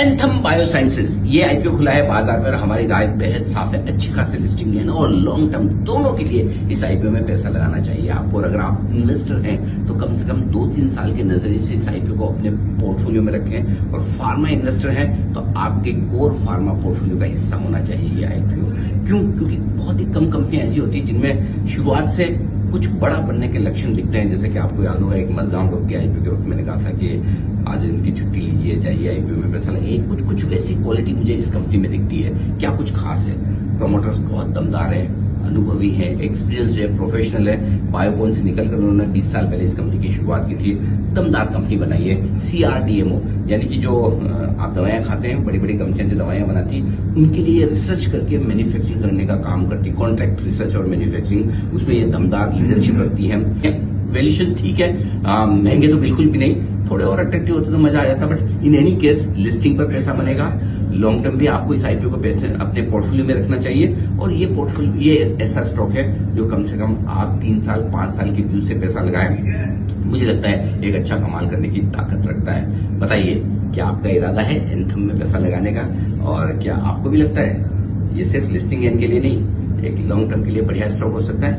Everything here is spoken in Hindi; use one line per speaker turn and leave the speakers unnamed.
एंथम बायोसाइंसेज ये आईपीओ खुला है बाजार में और हमारी राय बेहद साफ है, अच्छी खासी लिस्टिंग है और लॉन्ग टर्म दोनों के लिए इस आईपीओ में पैसा लगाना चाहिए आपको। अगर आप इन्वेस्टर हैं तो कम से कम 2-3 साल के नजरिए से इस आईपीओ को अपने पोर्टफोलियो में रखें और फार्मा इन्वेस्टर हैं तो आपके कोर फार्मा पोर्टफोलियो का हिस्सा होना चाहिए ये आईपीओ। क्यों? क्योंकि बहुत ही कम कंपनियां ऐसी होती है जिनमें शुरुआत से कुछ बड़ा बनने के लक्षण दिखते हैं। जैसे कि आपको याद होगा एक मजगांव ग्रुप के आईपीओ के वक्त मैंने कहा था कि आज दिन की छुट्टी लीजिए, जाइए आईपीओ में पैसा लगे। कुछ वैसी क्वालिटी मुझे इस कंपनी में दिखती है। क्या कुछ खास है? प्रमोटर्स बहुत दमदार है, अनुभवी है, एक्सपीरियंस है, प्रोफेशनल है। बायोकॉन से निकलकर उन्होंने 20 साल पहले इस कंपनी की शुरुआत की थी। दमदार कंपनी बनाई है। सीआरडीएमओ यानी कि जो आप दवाएं खाते हैं, बड़ी बड़ी कंपनियां जो दवाएं बनाती उनके लिए रिसर्च करके मैन्युफैक्चरिंग करने का काम करती, कॉन्ट्रैक्ट रिसर्च और मैन्युफैक्चरिंग, उसमें ये दमदार लीडरशिप रखती है। वैल्यूएशन ठीक है, महंगे तो बिल्कुल भी नहीं, थोड़े और अट्रैक्टिव होते तो मजा आ जाता, but in any case listing पर पैसा बनेगा। लॉन्ग टर्म भी आपको इस आईपीओ को पैसे अपने पोर्टफोलियो में रखना चाहिए और ये पोर्टफोलियो ये ऐसा स्टॉक है जो कम से कम आप 3 साल 5 साल के व्यू से पैसा लगाएं, मुझे लगता है एक अच्छा कमाल करने की ताकत रखता है। बताइए क्या आपका इरादा है एंथम में पैसा लगाने का, और क्या आपको भी लगता है ये सिर्फ लिस्टिंग एंड के लिए नहीं, एक लॉन्ग टर्म के लिए बढ़िया स्टॉक हो सकता है?